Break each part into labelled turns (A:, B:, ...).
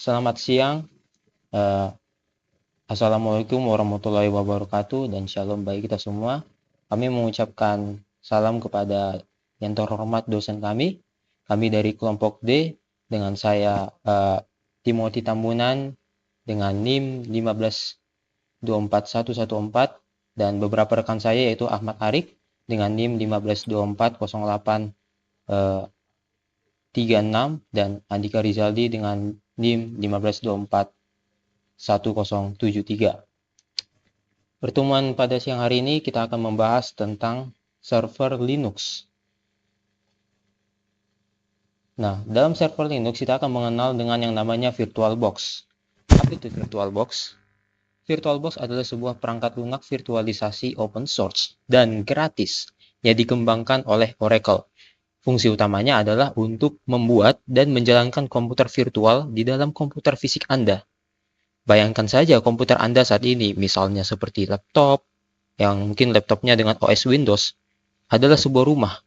A: Selamat siang. Eh, Assalamualaikum warahmatullahi wabarakatuh dan shalom bagi kita semua. Kami mengucapkan salam kepada yang terhormat dosen kami. Kami dari kelompok D dengan saya Timothy Tambunan dengan NIM 1524114 dan beberapa rekan saya yaitu Ahmad Arik dengan NIM 1524083 dan Andika Rizaldi dengan NIM 1524173. Pertemuan pada siang hari ini kita akan membahas tentang server Linux. Nah, dalam server Linux kita akan mengenal dengan yang namanya VirtualBox. Apa itu VirtualBox? VirtualBox adalah sebuah perangkat lunak virtualisasi open source dan gratis yang dikembangkan oleh Oracle. Fungsi utamanya adalah untuk membuat dan menjalankan komputer virtual di dalam komputer fisik Anda. Bayangkan saja komputer Anda saat ini, misalnya seperti laptop, yang mungkin laptopnya dengan OS Windows, adalah sebuah rumah.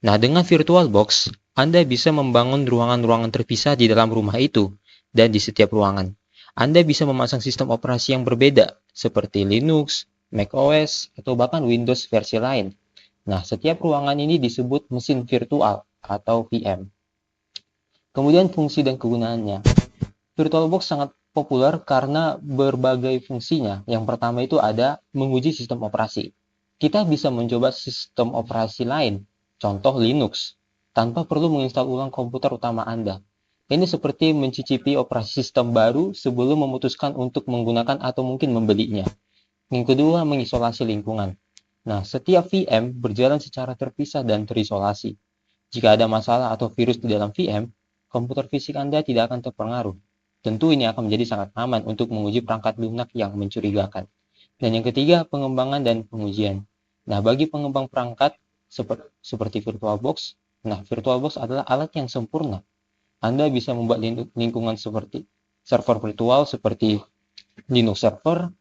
A: Nah, dengan VirtualBox, Anda bisa membangun ruangan-ruangan terpisah di dalam rumah itu, dan di setiap ruangan. Anda bisa memasang sistem operasi yang berbeda, seperti Linux, macOS, atau bahkan Windows versi lain. Nah, setiap ruangan ini disebut mesin virtual atau VM. Kemudian fungsi dan kegunaannya. VirtualBox sangat populer karena berbagai fungsinya. Yang pertama itu ada menguji sistem operasi. Kita bisa mencoba sistem operasi lain, contoh Linux, tanpa perlu menginstal ulang komputer utama Anda. Ini seperti mencicipi operasi sistem baru sebelum memutuskan untuk menggunakan atau mungkin membelinya. Yang kedua, mengisolasi lingkungan. Nah, setiap VM berjalan secara terpisah dan terisolasi. Jika ada masalah atau virus di dalam VM, komputer fisik Anda tidak akan terpengaruh. Tentu ini akan menjadi sangat aman untuk menguji perangkat lunak yang mencurigakan. Dan yang ketiga, pengembangan dan pengujian. Nah, bagi pengembang perangkat seperti VirtualBox, VirtualBox adalah alat yang sempurna. Anda bisa membuat lingkungan seperti server virtual seperti Linux server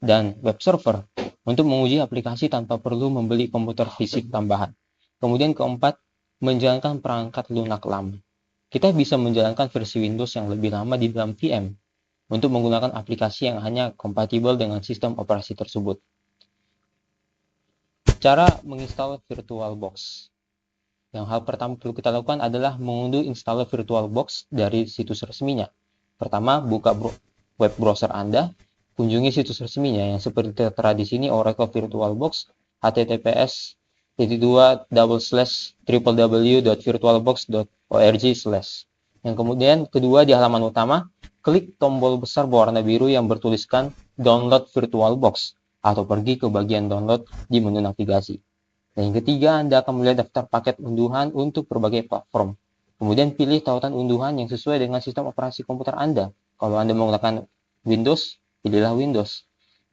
A: dan web server untuk menguji aplikasi tanpa perlu membeli komputer fisik tambahan. Kemudian keempat, menjalankan perangkat lunak lama. Kita bisa menjalankan versi Windows yang lebih lama di dalam VM untuk menggunakan aplikasi yang hanya kompatibel dengan sistem operasi tersebut. Cara menginstal VirtualBox. Yang hal pertama perlu kita lakukan adalah mengunduh installer VirtualBox dari situs resminya. Pertama, buka web browser Anda, kunjungi situs resminya yang seperti tertera di sini Oracle VirtualBox https://www.virtualbox.org/. Yang kemudian kedua di halaman utama, klik tombol besar berwarna biru yang bertuliskan Download VirtualBox atau pergi ke bagian download di menu navigasi. Dan yang ketiga, Anda akan melihat daftar paket unduhan untuk berbagai platform. Kemudian pilih tautan unduhan yang sesuai dengan sistem operasi komputer Anda. Kalau Anda menggunakan Windows, pilihlah Windows.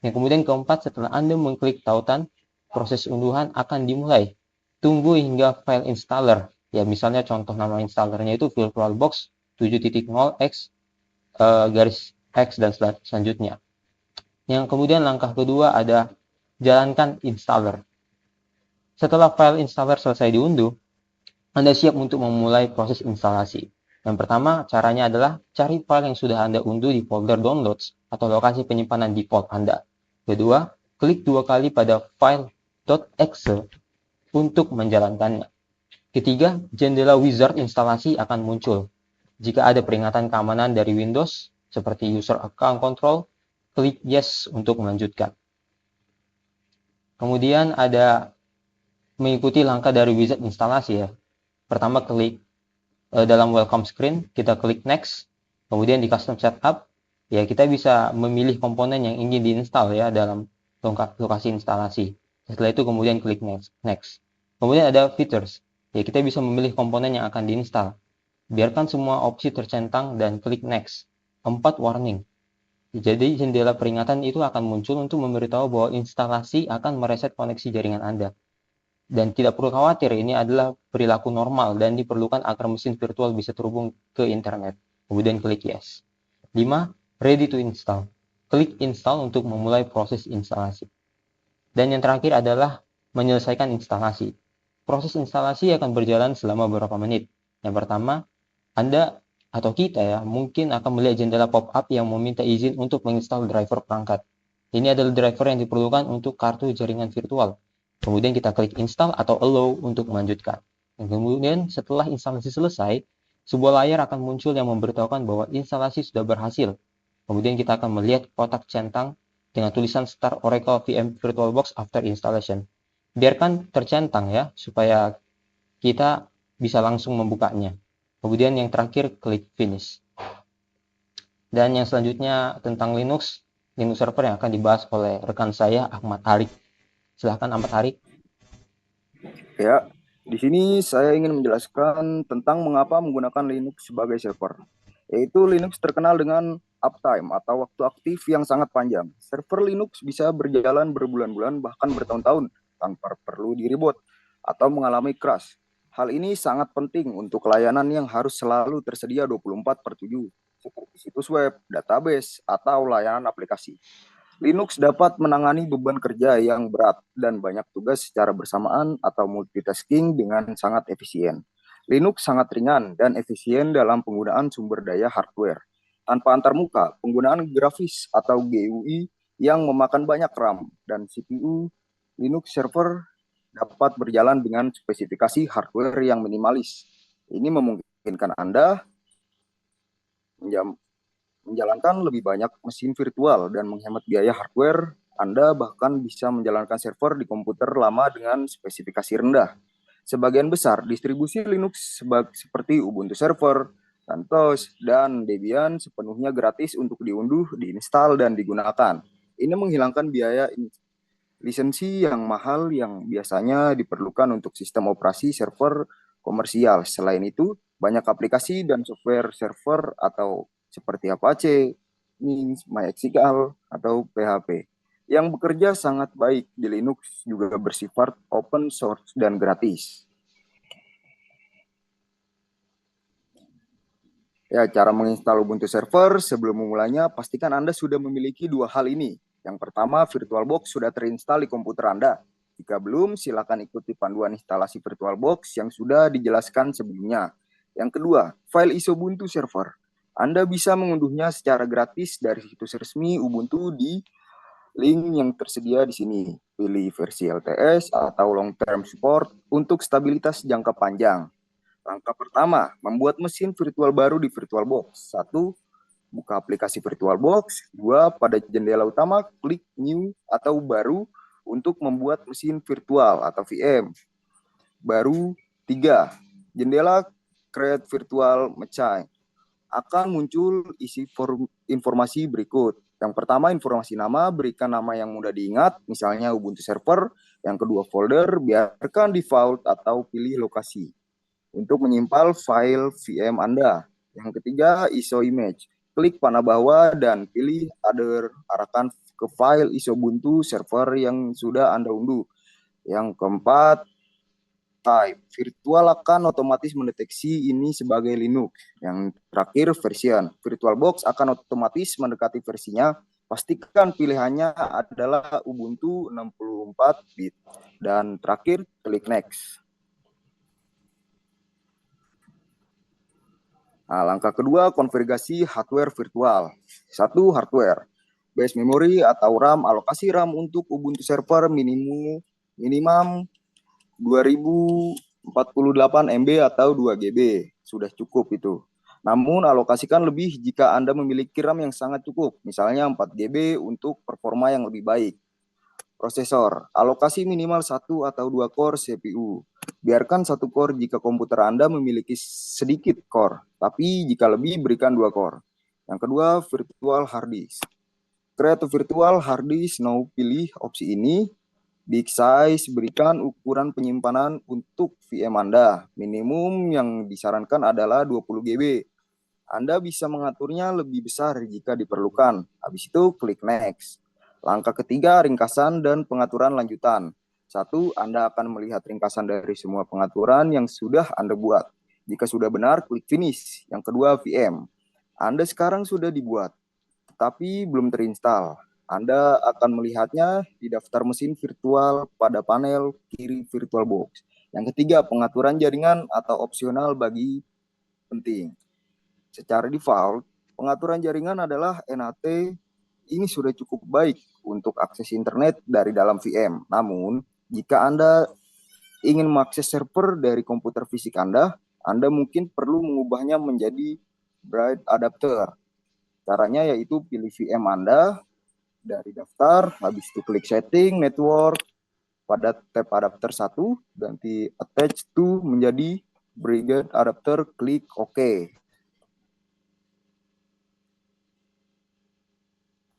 A: Yang kemudian keempat, setelah Anda mengklik tautan, proses unduhan akan dimulai. Tunggu hingga file installer. Ya, misalnya contoh nama installernya itu VirtualBox 7.0x -x dan selanjutnya. Yang kemudian langkah kedua ada jalankan installer. Setelah file installer selesai diunduh, Anda siap untuk memulai proses instalasi. Yang pertama, caranya adalah cari file yang sudah Anda unduh di folder downloads atau lokasi penyimpanan default Anda. Kedua, klik dua kali pada file .exe untuk menjalankannya. Ketiga, jendela wizard instalasi akan muncul. Jika ada peringatan keamanan dari Windows, seperti user account control, klik yes untuk melanjutkan. Kemudian ada mengikuti langkah dari wizard instalasi ya. Pertama klik dalam welcome screen, kita klik next, kemudian di custom setup, ya kita bisa memilih komponen yang ingin diinstal ya dalam lokasi instalasi. Setelah itu kemudian klik next. Kemudian ada features, ya kita bisa memilih komponen yang akan diinstal. Biarkan semua opsi tercentang dan klik next. 4 warning. Jadi jendela peringatan itu akan muncul untuk memberitahu bahwa instalasi akan mereset koneksi jaringan Anda. Dan tidak perlu khawatir, ini adalah perilaku normal dan diperlukan agar mesin virtual bisa terhubung ke internet. Kemudian klik yes. 5. Ready to install. Klik install untuk memulai proses instalasi. Dan yang terakhir adalah menyelesaikan instalasi. Proses instalasi akan berjalan selama beberapa menit. Yang pertama, Anda Atau kita ya, mungkin akan melihat jendela pop-up yang meminta izin untuk menginstal driver perangkat. Ini adalah driver yang diperlukan untuk kartu jaringan virtual. Kemudian kita klik install atau allow untuk melanjutkan. Dan kemudian setelah instalasi selesai, sebuah layar akan muncul yang memberitahukan bahwa instalasi sudah berhasil. Kemudian kita akan melihat kotak centang dengan tulisan Start Oracle VM VirtualBox after installation. Biarkan tercentang ya, supaya kita bisa langsung membukanya. Kemudian yang terakhir, klik finish. Dan yang selanjutnya tentang Linux server yang akan dibahas oleh rekan saya, Ahmad Arik. Silahkan Ahmad Arik.
B: Ya, di sini saya ingin menjelaskan tentang mengapa menggunakan Linux sebagai server. Yaitu Linux terkenal dengan uptime atau waktu aktif yang sangat panjang. Server Linux bisa berjalan berbulan-bulan bahkan bertahun-tahun tanpa perlu di-reboot atau mengalami crash. Hal ini sangat penting untuk layanan yang harus selalu tersedia 24/7 seperti situs web, database, atau layanan aplikasi. Linux dapat menangani beban kerja yang berat dan banyak tugas secara bersamaan atau multitasking dengan sangat efisien. Linux sangat ringan dan efisien dalam penggunaan sumber daya hardware. Tanpa antarmuka, penggunaan grafis atau GUI yang memakan banyak RAM dan CPU, Linux server dapat berjalan dengan spesifikasi hardware yang minimalis. Ini memungkinkan Anda menjalankan lebih banyak mesin virtual dan menghemat biaya hardware. Anda bahkan bisa menjalankan server di komputer lama dengan spesifikasi rendah. Sebagian besar distribusi Linux seperti Ubuntu Server, CentOS, dan Debian sepenuhnya gratis untuk diunduh, diinstal, dan digunakan. Ini menghilangkan biaya lisensi yang mahal yang biasanya diperlukan untuk sistem operasi server komersial. Selain itu, banyak aplikasi dan software server atau seperti Apache, Minx, MySQL, atau PHP yang bekerja sangat baik di Linux juga bersifat open source dan gratis. Ya, cara menginstal Ubuntu Server sebelum memulainya, pastikan Anda sudah memiliki dua hal ini. Yang pertama, VirtualBox sudah terinstall di komputer Anda. Jika belum, silakan ikuti panduan instalasi VirtualBox yang sudah dijelaskan sebelumnya. Yang kedua, file ISO Ubuntu Server. Anda bisa mengunduhnya secara gratis dari situs resmi Ubuntu di link yang tersedia di sini. Pilih versi LTS atau Long Term Support untuk stabilitas jangka panjang. Langkah pertama, membuat mesin virtual baru di VirtualBox. 1. Buka aplikasi VirtualBox. 2. Pada jendela utama, klik New atau Baru untuk membuat mesin virtual atau VM. Baru. 3. Jendela Create Virtual Machine. Akan muncul isi informasi berikut. Yang pertama, informasi nama, berikan nama yang mudah diingat, misalnya Ubuntu Server. Yang kedua, folder, biarkan default atau pilih lokasi untuk menyimpan file VM Anda. Yang ketiga, ISO image. Klik panah bawah dan pilih other, arahkan ke file ISO Ubuntu server yang sudah Anda unduh. Yang keempat, type. Virtual akan otomatis mendeteksi ini sebagai Linux. Yang terakhir, version. VirtualBox akan otomatis mendekati versinya. Pastikan pilihannya adalah Ubuntu 64 bit. Dan terakhir, klik next. Nah, langkah kedua, konfigurasi hardware virtual. 1. Hardware. Base memory atau RAM, alokasi RAM untuk Ubuntu Server minimum 2048 MB atau 2 GB. Sudah cukup itu. Namun alokasikan lebih jika Anda memiliki RAM yang sangat cukup, misalnya 4 GB untuk performa yang lebih baik. Prosesor, alokasi minimal 1 atau 2 core CPU. Biarkan 1 core jika komputer Anda memiliki sedikit core, tapi jika lebih berikan 2 core. Yang kedua, virtual hard disk. Create virtual hard disk, now pilih opsi ini. Big size, berikan ukuran penyimpanan untuk VM Anda. Minimum yang disarankan adalah 20 GB. Anda bisa mengaturnya lebih besar jika diperlukan. Habis itu klik next. Langkah ketiga, ringkasan dan pengaturan lanjutan. 1. Anda akan melihat ringkasan dari semua pengaturan yang sudah Anda buat. Jika sudah benar, klik finish. Yang kedua, VM. Anda sekarang sudah dibuat, tetapi belum terinstall. Anda akan melihatnya di daftar mesin virtual pada panel kiri VirtualBox. Yang ketiga, pengaturan jaringan atau opsional bagi penting. Secara default, pengaturan jaringan adalah NAT ini sudah cukup baik untuk akses internet dari dalam VM. Namun, jika Anda ingin mengakses server dari komputer fisik Anda mungkin perlu mengubahnya menjadi Bright Adapter. Caranya yaitu pilih VM Anda dari daftar, habis itu klik setting, network, pada tab adapter 1, ganti attach to menjadi Brigade Adapter, klik OK.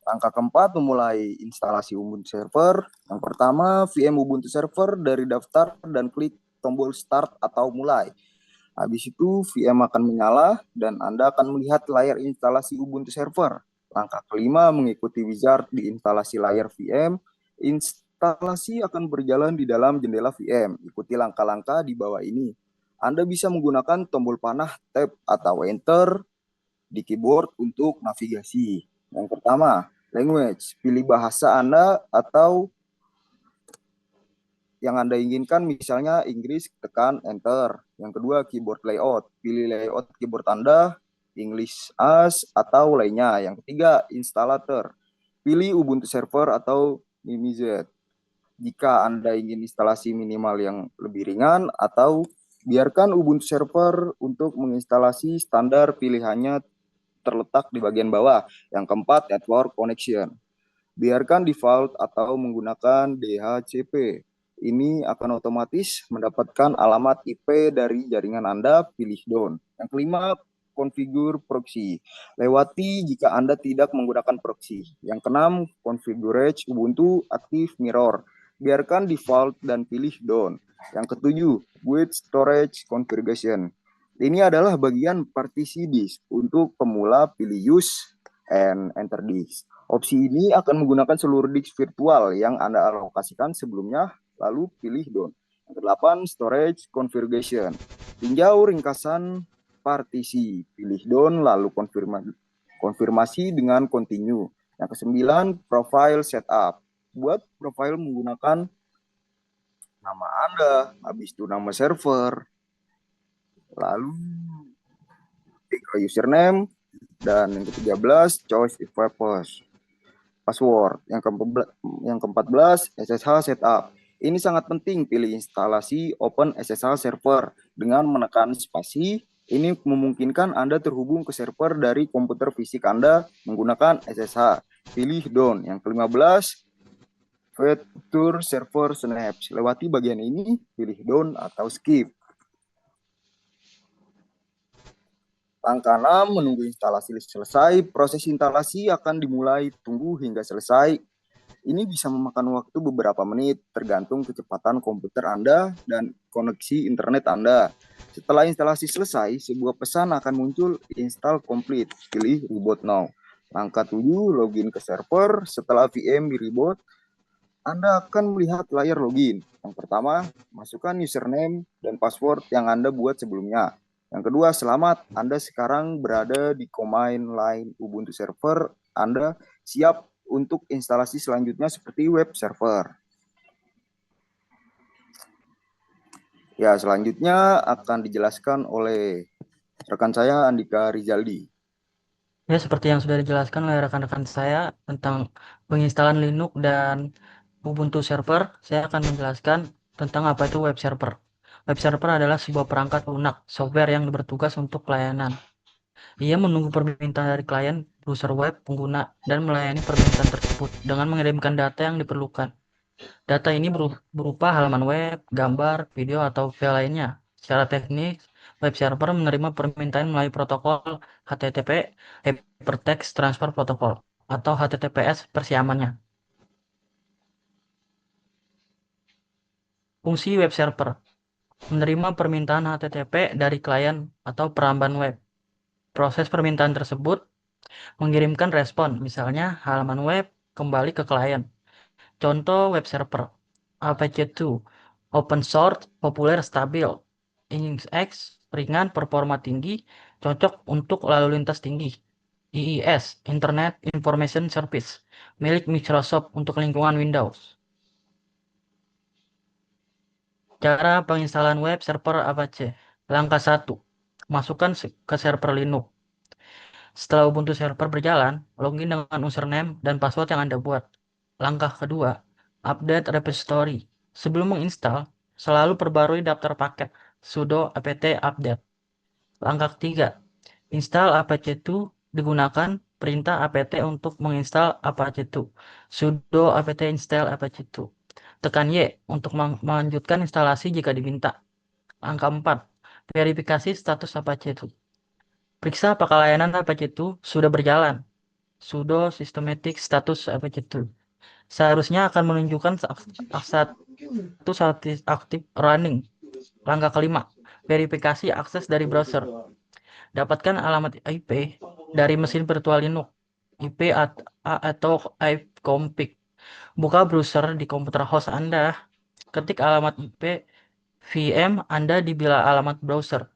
B: Langkah keempat, memulai instalasi Ubuntu Server. Yang pertama, VM Ubuntu Server dari daftar dan klik tombol Start atau Mulai. Habis itu, VM akan menyala dan Anda akan melihat layar instalasi Ubuntu Server. Langkah kelima, mengikuti wizard di instalasi layar VM. Instalasi akan berjalan di dalam jendela VM. Ikuti langkah-langkah di bawah ini. Anda bisa menggunakan tombol panah, tab, atau enter di keyboard untuk navigasi. Yang pertama, language. Pilih bahasa Anda atau yang Anda inginkan, misalnya Inggris, tekan enter. Yang kedua, keyboard layout. Pilih layout keyboard Anda, English as atau lainnya. Yang ketiga, instalator. Pilih Ubuntu Server atau MimiZ. Jika Anda ingin instalasi minimal yang lebih ringan, atau biarkan Ubuntu Server untuk menginstalasi standar, pilihannya terletak di bagian bawah. Yang keempat, network connection. Biarkan default atau menggunakan DHCP. Ini akan otomatis mendapatkan alamat IP dari jaringan Anda, pilih done. Yang kelima, konfigur proxy. Lewati jika Anda tidak menggunakan proxy. Yang keenam, configurate Ubuntu Active Mirror. Biarkan default dan pilih done. Yang ketujuh, with storage configuration. Ini adalah bagian partisi disk. Untuk pemula, pilih use and enter disk. Opsi ini akan menggunakan seluruh disk virtual yang Anda alokasikan sebelumnya, lalu pilih done. Yang kedelapan, storage configuration. Tinjau ringkasan partisi, pilih done, lalu konfirmasi dengan continue. Yang kesembilan, profile setup. Buat profile menggunakan nama Anda, habis itu nama server, lalu username, dan yang ke-13, choice if purpose. Password. Yang ke-14, SSH setup. Ini sangat penting, pilih instalasi Open SSH server dengan menekan spasi. Ini memungkinkan Anda terhubung ke server dari komputer fisik Anda menggunakan SSH. Pilih done. Yang ke-15, Feature Server Snaps. Lewati bagian ini, pilih done atau skip. Langkah 6, menunggu instalasi selesai. Proses instalasi akan dimulai, tunggu hingga selesai. Ini bisa memakan waktu beberapa menit, tergantung kecepatan komputer Anda dan koneksi internet Anda. Setelah instalasi selesai, sebuah pesan akan muncul, install complete. Pilih reboot now. Langkah 7, login ke server. Setelah VM di reboot, Anda akan melihat layar login. Yang pertama, masukkan username dan password yang Anda buat sebelumnya. Yang kedua, selamat, Anda sekarang berada di command line Ubuntu Server. Anda siap untuk instalasi selanjutnya seperti web server. Ya, selanjutnya akan dijelaskan oleh rekan saya, Andika Rizaldi.
C: Ya, seperti yang sudah dijelaskan oleh rekan-rekan saya tentang penginstalan Linux dan Ubuntu server, saya akan menjelaskan tentang apa itu web server. Web server adalah sebuah perangkat lunak, software yang bertugas untuk pelayanan. Ia menunggu permintaan dari klien, browser web, pengguna, dan melayani permintaan tersebut dengan mengirimkan data yang diperlukan. Data ini berupa halaman web, gambar, video, atau file lainnya. Secara teknis, web server menerima permintaan melalui protokol HTTP, Hypertext Transfer Protocol, atau HTTPS persiamannya. Fungsi web server menerima permintaan HTTP dari klien atau peramban web. Proses permintaan tersebut mengirimkan respon, misalnya halaman web kembali ke klien. Contoh web server Apache2, open source, populer, stabil. Nginx, ringan, performa tinggi, cocok untuk lalu lintas tinggi. IIS, Internet Information Service, milik Microsoft untuk lingkungan Windows. Cara penginstalan web server Apache. Langkah 1. Masukkan ke server Linux. Setelah Ubuntu server berjalan, login dengan username dan password yang Anda buat. Langkah kedua, update repository. Sebelum menginstal, selalu perbarui daftar paket sudo apt update. Langkah ketiga, install apache2 digunakan perintah apt untuk menginstal apache2. Sudo apt install apache2. Tekan Y untuk melanjutkan instalasi jika diminta. Langkah 4, verifikasi status apache2. Periksa apakah layanan apache2 sudah berjalan. Sudo systematic status apache2. Seharusnya akan menunjukkan status aktif running. Langkah kelima, verifikasi akses dari browser. Dapatkan alamat IP dari mesin virtual Linux, IP atau ipconfig. Buka browser di komputer host Anda. Ketik alamat IP VM Anda di bila alamat browser.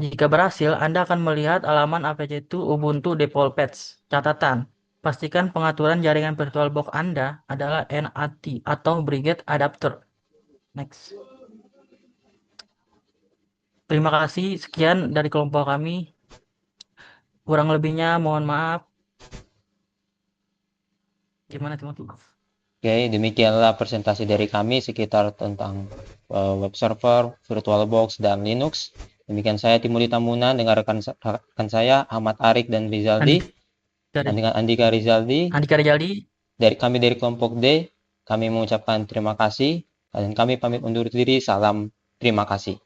C: Jika berhasil, Anda akan melihat halaman apache2 Ubuntu default patch. Catatan, pastikan pengaturan jaringan VirtualBox Anda adalah NAT atau Brigade Adapter. Next. Terima kasih, sekian dari kelompok kami. Kurang lebihnya mohon maaf. Gimana Timothy?
A: Oke, demikianlah presentasi dari kami sekitar tentang web server, VirtualBox, dan Linux. Demikian saya Timothy Tamuna dengan rekan saya Ahmad Arik dan Rizaldi. Dan dengan Andika Rizaldi. Dari kelompok D, kami mengucapkan terima kasih dan kami pamit undur diri. Salam, terima kasih.